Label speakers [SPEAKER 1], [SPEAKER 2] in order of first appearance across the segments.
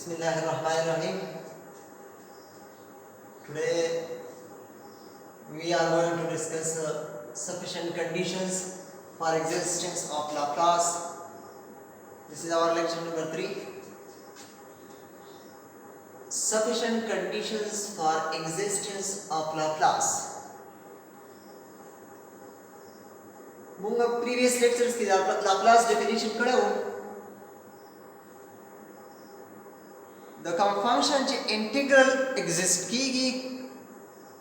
[SPEAKER 1] Bismillahirrahmanirrahim. Today we are going to discuss sufficient conditions for existence of Laplace. This is our lecture number 3. Sufficient conditions for existence of Laplace. मुंगा previous lectures की Laplace definition कड़ा हो. The function ची integral exist कीगी,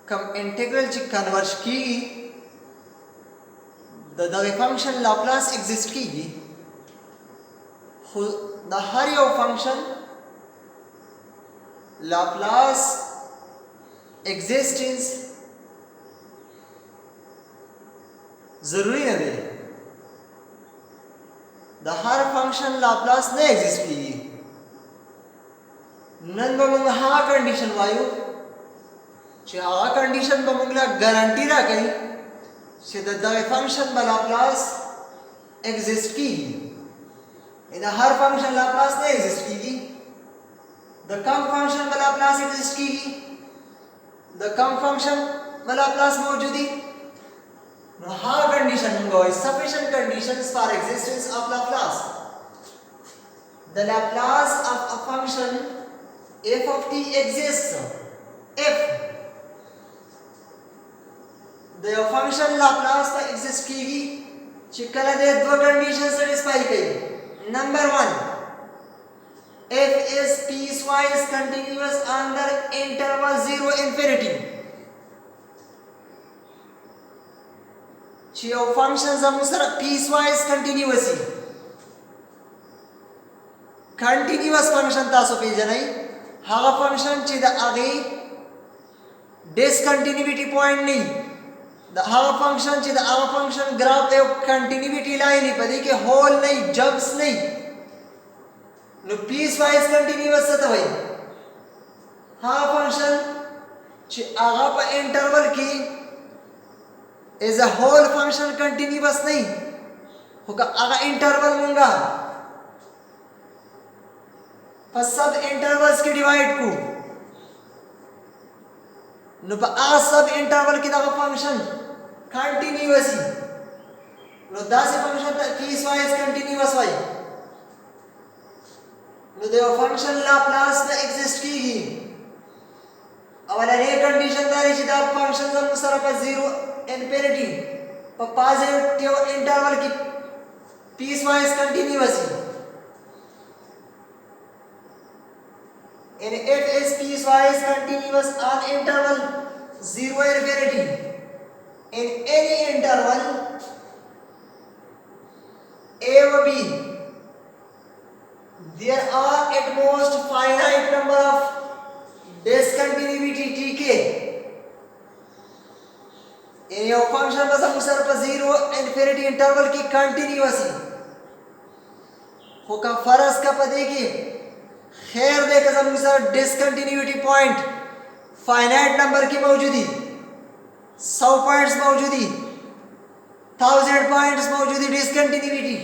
[SPEAKER 1] कम integral ची converge कीगी, the function Laplace exist कीगी. The her yo function Laplace existence जरूरी नहीं है. The her function Laplace नहीं exist कीगी. नन बमंग हा कंडीशन वायु चे हा कंडीशन बमंगला गारंटी रा कहीं चे द फंक्शन बा लाप्लास एग्जिस्ट की इन हर फंक्शन लाप्लास नहीं एग्जिस्ट की द कम फंक्शन बा लाप्लास एग्जिस्ट की द कम फंक्शन बा लाप्लास मौजूदी नो हा कंडीशन होगा sufficient conditions for existence of Laplace. The Laplace of a function f of t exists if the function Laplace का exist कीगी चिकला दे दो conditions satisfy करी. Number 1, f is piecewise continuous under interval 0 infinity. चियो functions हम सर piecewise continuous ही continuous function तासो पे जनाई हागा फंक्शन ची द आगे डिसकंटिन्यूटी पॉइंट नहीं द हागा फंक्शन ची द आगा फंक्शन ग्राफ ए कंटिन्यूटी लाइन नहीं पदी के होल नहीं जंप्स नहीं नो पीस वाइज कंटिन्यूअस सत भाई हागा फंक्शन ची आगा पर इंटरवल की as a whole function continuous नहीं होगा आगा इंटरवल मुंगा पर सब इंटरवल्स की डिवाइड को नो पर आ सब इंटरवल की दावा फंक्शन कंटिन्यूअस ही नो दासे फंक्शन पीस वाइज कंटिन्यूअस वाई नो दे फंक्शन लाप्लास में एग्जिस्ट कीगी अवला ये कंडीशन दारी ची दा फंक्शन जब मुसरा पर 0 इन्फिनिटी पर पॉजिटिव इंटरवल की पीस वाइज कंटिन्यूअस ही and it is piecewise continuous on interval 0 infinity. In any interval a or b there are at most finite number of discontinuity tk. in your function बस हम sir पर 0 infinity interval की continuous होगा फरस का पदे की खैर देखा सब sir discontinuity point finite number की मौजूदी 100 पॉइंट्स मौजूदी 1000 पॉइंट्स मौजूदी डिसकंटिन्यूटी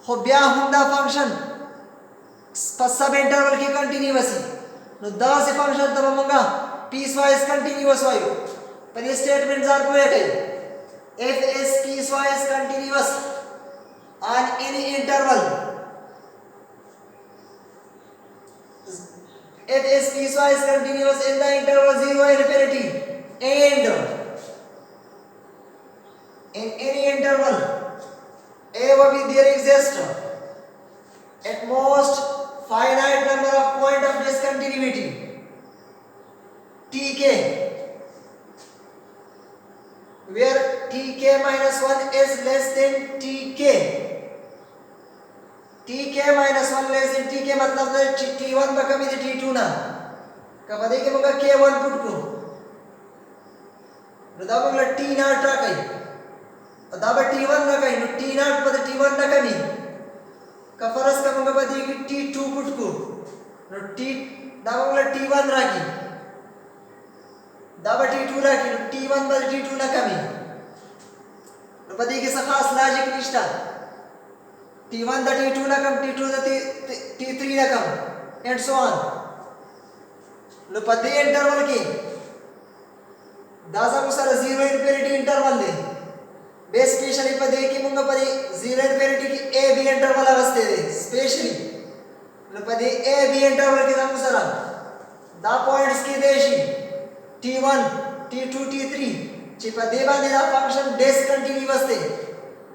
[SPEAKER 1] हो ब्या हुंदा फंक्शन सब इंटरवल की कंटिन्यूअस नो 10 फंक्शन तब मंगा पीस वाइज कंटिन्यूअस वायु पर ये स्टेटमेंट्स आर को है if is piecewise continuous on any interval it is piecewise continuous in the interval 0 infinity and in any interval a or b there exists at most finite number of point of discontinuity tk where tk minus 1 is less than tk tk minus 1 less than tk मतलब t1 बकमी थी t2 ना कब आदे के मंगा k1 put को रदा Mangla t नाट रहा कहीं अदाबा t1 ना कहीं नो t नाट पद t1 ना कमी कफरस का मंगा पदी की t2 पुट को नो t दाबा मंगला t1 रहा की दाबा t2 रहा की नो t1 पद t2 ना कमी नो पदी की सखास लॉजिक निष्ठा T1 दा T2 ना कम, T2 दा T3 ना कम, and so on. लो पदे इंटरवल की दासा मुसर जीरो इन्फिनिटी इंटरवल दे बे स्पेशली पदे की मुंगा पदे जीरो इन्फिनिटी की ए बी इंटरवल अवस्थे दे स्पेशली लो पदे ए बी इंटरवल की मुसर दा पॉइंट्स की देशी T1 T2 T3 ची पदे बांधे दा फंक्शन डिसकंटिन्यूअस दे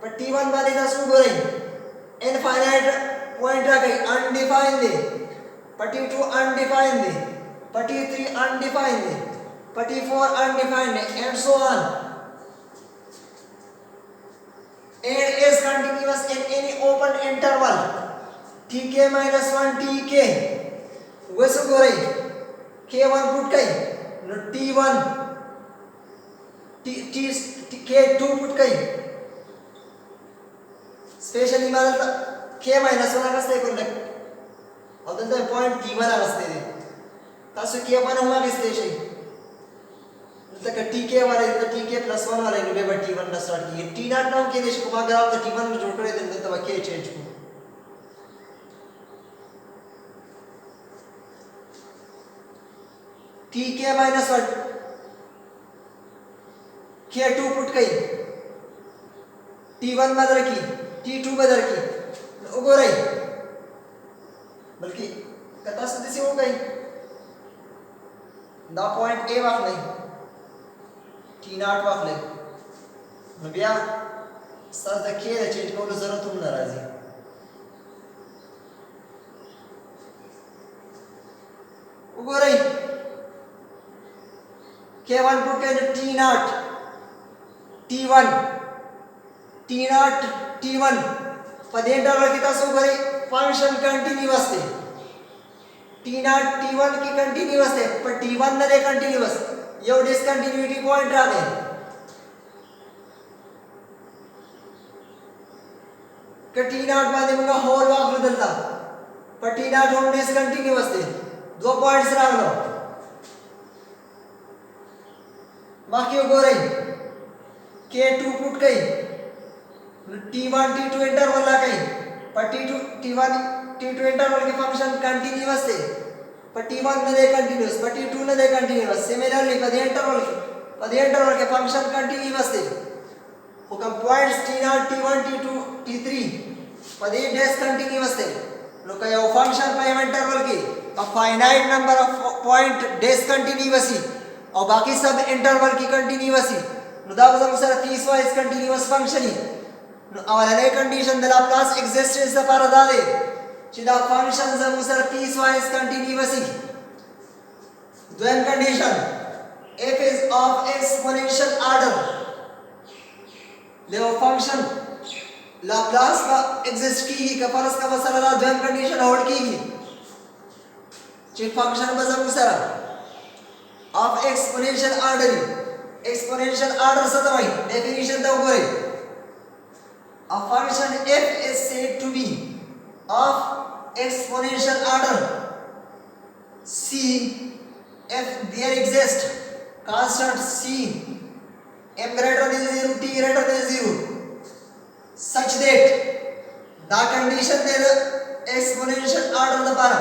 [SPEAKER 1] पर T1 बांधे दा सु गोरे इनफाइनाइट पॉइंट आ गई अनडिफाइंड दे पर T2 अनडिफाइंड दे पर T3 undefined है, पर T4 undefined है, and so on. And is continuous in any open interval. Tk minus 1 Tk. वैसे हो रही K1 पुट कई, नो T1 K2 पुट कई. स्पेशली मारता K minus 1 आगस्ते कोण लग. अब तो पॉइंट T1 आगस्ते दे. तासु K1 हुआ किस देश है मतलब कि Tk वाले तो Tk plus 1 वाले ने बेबर T1 ना स्टार्ट किए T0 नाम के देश को अगर आप तो T1 में जोड़ करे तो K चेंज को Tk minus 1 K2 पुट कई T1 बदल की T2 बदल की उगो रही बल्कि कथा से हो गई दा पॉइंट ए वाफ नहीं T0 वाफ नहीं नबिया सर देखिए द चेंज को जरूरत तुम नाराजी उगो रही K1 पुट के T0 T1 T0 T1 पदे इंटरवल की तासु गई फंक्शन कंटीन्यूअस थे T0 T1 की कंटीन्यूअस है पर T1 न दे कंटीन्यूअस यो डिसकंटिन्यूटी पॉइंट रहा है कि T0 बादे मुंगा होल वाक बदलता पर T0 होम डिसकंटिन्यूअस थे दो पॉइंट्स रहा लो बाकी हो रही K2 पुट गई T1 T2 इंटरवल ला गई पर T1 T2 इंटरवल के फंक्शन कंटीन्यूअस है पर T1 न दे कंटीन्यूअस पर T2 न दे कंटीन्यूअस सिमिलरली पदे इंटरवल के फंक्शन कंटीन्यूअस है हुकम points T0 T1 T2 T3 पदे डिसकंटीन्यूअस है लोग यो फंक्शन पे इंटरवल की a finite number of point discontinuous और बाकी सब इंटरवल की कंटीन्यूअस नुदा बजम सर पीसवाइज कंटीन्यूअस फंक्शन ही अवलने कंडीशन द लाप्लास एक्सिस्टेंस द पारदा दे चिदा फंक्शन ज मुसर पीसवाइज कंटीन्यूअस द्वैन condition f is of exponential order ले फंक्शन लाप्लास का एग्जिस्ट की का फर्ज का मसला द्वैन कंडीशन होल्ड की ची फंक्शन बजम मुसर of exponential order Satwai definition the ऊपर a function f is said to be of exponential order c if there exists constant c m greater than 0 t greater than 0 such that the condition there exponential order the para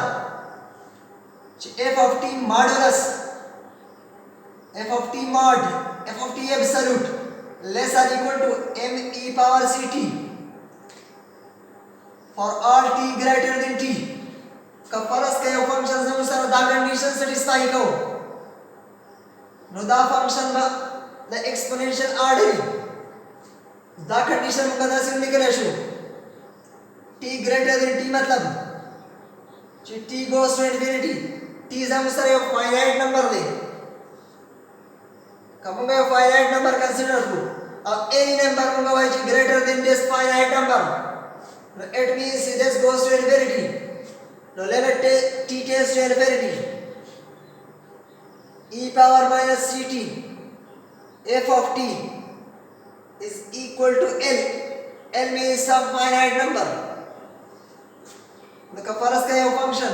[SPEAKER 1] f of t modulus f of t mod f of t absolute less or equal to m e power ct for all t greater than t का फर्ज के function से अनुसार दा condition satisfy को no दा function में the exponential order दा कंडीशन में कदा से निकले show t greater than t मतलब जो t goes to infinity t से अनुसार एक फाइनाइट नंबर दे कब मैं फाइनाइट नंबर कंसीडर करूं अब any number होगा which is greater than this finite number now it means this goes to infinity now let t tends to infinity e power minus ct f of t is equal to l means some finite number now का फर्ज का ये function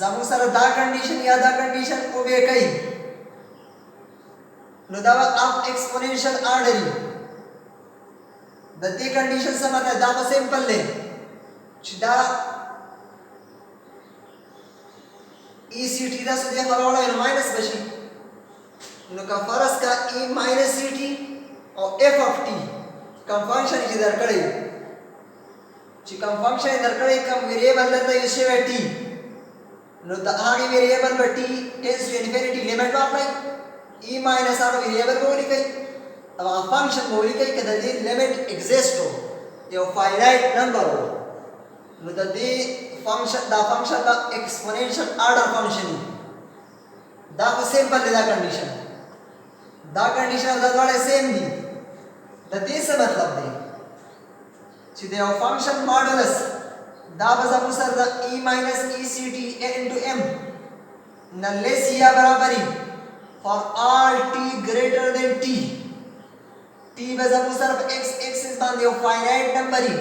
[SPEAKER 1] जामु sir दा condition या दा condition ओबे कई नो दावा of exponential order د دې کنډیشن څه مطلب دا به سمپل دی چې دا ای سی ټي دا څه دی خبره نو ماینس بشي نو که فرض کا ای ماینس سی ټي او اف اف ټي کوم فنکشن چې درکړی چې کوم فنکشن درکړی کوم ویریبل درته یې شوی ټي نو د هغه ویریبل په ټي ټینس ټو انفینټی لیمټ واخلئ ای ماینس هغه ویریبل به ولیکئ او هغه فنکشن به ولیکئ که د دې لیمټ ایگزیسټ و یو فاینایټ نمبر و نو د دې فنکشن دا فنکشن دا ایکسپوننشل آرډر فنکشن دی دا خو سیمپل دی دا کنډیشن دا دواړه سیم دي د دې څه مطلب دی چې د یو فنکشن ماډولس دا به زموږ سره د ای ماینس ای سی ټي انټو ام نه لیس یا برابري فار آل ټي ګریټر دین ټي ټي به زموږ سره په ایکس ایکسس باندې یو فاینایټ نمبر وي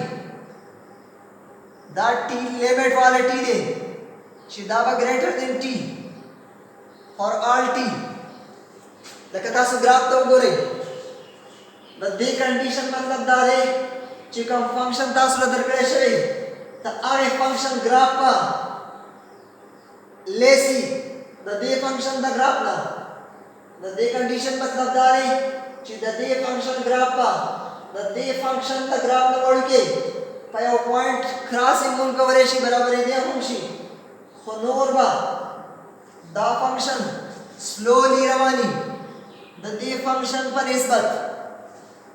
[SPEAKER 1] دا ټي لیمټ والا ټي دی چې دا به ګریټر دین ټي فار آل ټي لکه تاسو ګراف ته وګورئ د دې کنډیشن مطلب دا دی چې کوم فنکشن تاسو له درکړی شوی د هغې فنکشن ګراف په لیسي د دې فنکشن د ګراف نه د دې کنډیشن مطلب دا دی چې د دې فنکشن ګراف په د دې فنکشن د ګراف نه وړوکې په یو پوینټ کراسینګ مونږ کولی شي برابرېدی هم شي خو نور به دا فنکشن سلولی رواني د دې فنکشن په نسبت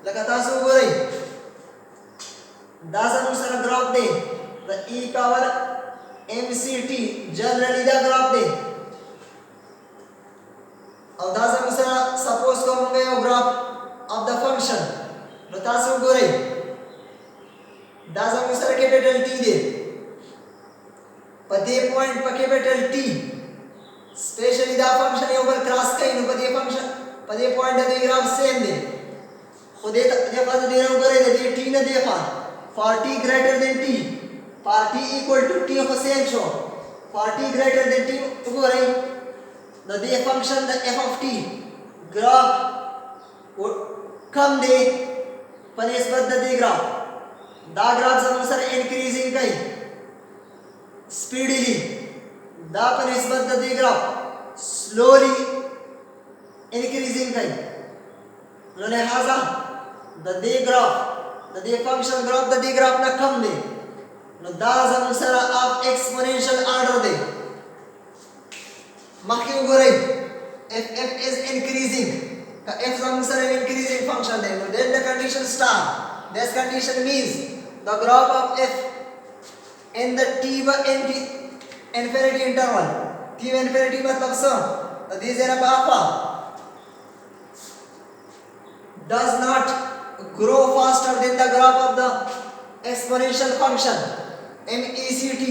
[SPEAKER 1] لکه تاسو وګورئ دا زموږ سره ګراف دی د ای پاور ایم سی ټي جنرالي دا ګراف دی او دا زموږ سره سپوز کوو موږ یو ګراف اف د فنکشن نو تاسو وګورئ دا زموږ سره کیپیټل ټي دی په دې پوینټ په کیپیټل ټي سپیشلی دا فنکشن یو بل کراس کوي نو په دې فنکشن په دې پوینټ د ګراف سیم دی خو دې خوا د دې نه وګورئ د دې ټي نه دې خوا فار ټي ګریټر دین ټي فار ټي ایکوال ټو ټي خو سیم شو فار ټي ګریټر دین ټي وګورئ د دې فنکشن د اف اف ټي ګراف کم دی په نسبت د دې ګراف دا ګراف زموږ سره انکریزینګ کوي سپیډلی دا په نسبت د دې ګراف سلولی انکریزینګ کوي نو لہذا د دې ګراف د دې فنکشن ګراف د دې ګراف نه کم دی نو دا زموږ سره اف ایکسپوننشل آرډر دی مخکې وګورئ if f is increasing ka f زموږ سره increasing function دی نو then the condition star this condition means the graph of f in the t infinity interval t infinity मतलब څه د دې ځای نه په alpha does not grow faster than the graph of the exponential function MECT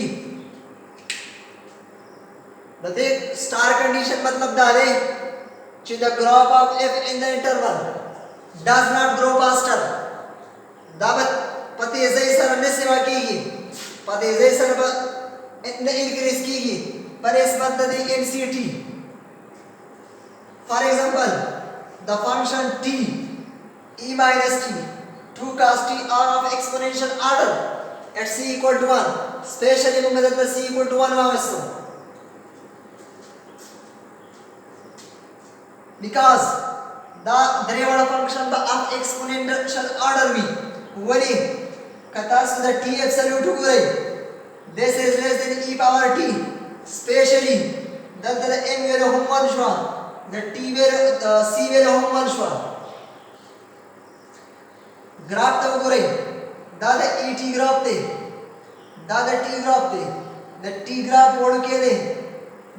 [SPEAKER 1] the star condition मतलब دا دی چې the graph of f in the interval does not grow faster دا په تیزۍ سره نه سیوا کیږي په تیزۍ سره به نه انکریز کیږي په نسبت د MCT for example the function t e minus t 2 cos t are of exponential order at c equal to 1 especially موږ دلته c equal to 1 واغستو because دا درې وړه فنکشن به of exponential order وي ولی کتا څه د t absolute وګورئ this is less than e power t especially دلته د m ویلو هم 1 شو د t ویلو د c ویلو هم 1 شو graph ته وګورئ دا د et graph دی دا د t graph دی د t graph وړوکی دی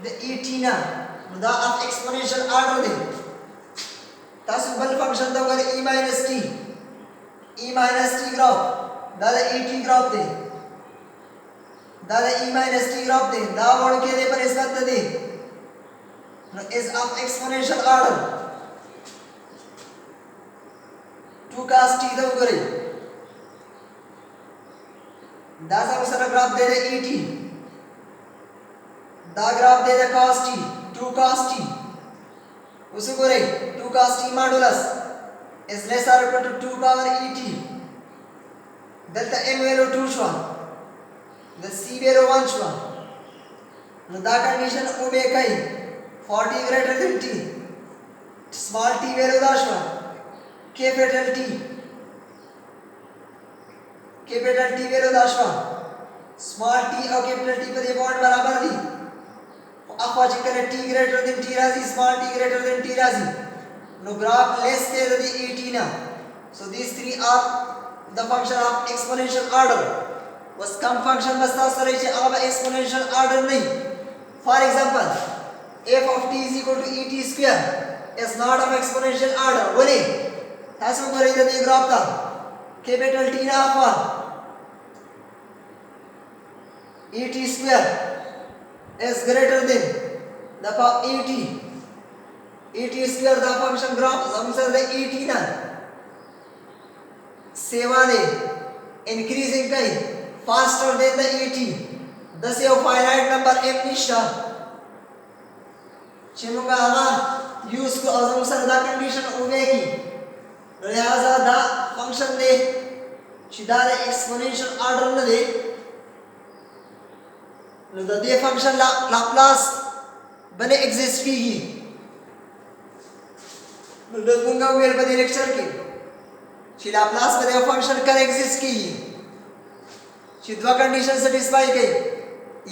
[SPEAKER 1] د et نه نو دا اف ایکسپوننشل آرډر دی تاسو بل فنکشن ته وګورئ e minus t graph دا د et graph دی دا د e minus t graph دی دا وړوکی دی په نسبت د دې نو is of exponential order 2 cos t ته وګورئ دا زموږ سره ګراف دی د et دا ګراف دی د cos t 2 cos t اوس وګورئ 2 cos t ماډولس is less or equal to 2 power et دلتا m value 2 شو د c value 1 شو نو دا کنډیشن او به کوي 40 greater than t small t value دا شو capital T value دا شو small t او capital T په دې بوند برابر دي اخوا چې کله t greater than t راځي small t greater than t راځي نو graph less than the 18 so these three are the function of exponential order was come function बस तاسو سره چې هغه exponential order نه for example f of t is equal to et square is not of exponential order ولې تاسو ګورئ د دې graph ته capital T نه اخوا et square is greater than the power 80 et square the function graph زموږ سره د 80 نه सेवाले increasing kai faster than the 80 the say finite number m nishta چې موږ هغه یوز کو او زموږ سره دا کنډیشن اوږه کی لہذا دا فنکشن دی چې دا د ایکسپوننشل آرډر نه دی نو د دې فنکشن لاپلاس باندې ایگزیست کیږي نو د موږ ویل په دې لیکچر کې چې لاپلاس په دې فنکشن کله ایگزیست کیږي چې دوه کنډیشن سټیسفای کوي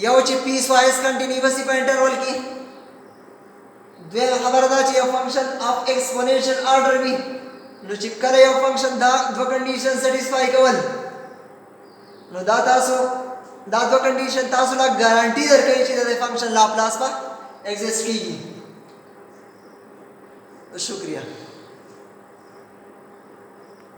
[SPEAKER 1] یو چې پیس وایز کنټینیوسي په انټرول کې دوی خبر دا چې یو فنکشن اف ایکسپوننشل آرډر وي نو چې کله یو فنکشن دا دوه کنډیشن سټیسفای کول نو دا تاسو دا دوه کنډیشن تاسو لا ګارانټي درکوي چې د فنکشن لاپلاس په ایگزیست کیږي شکریہ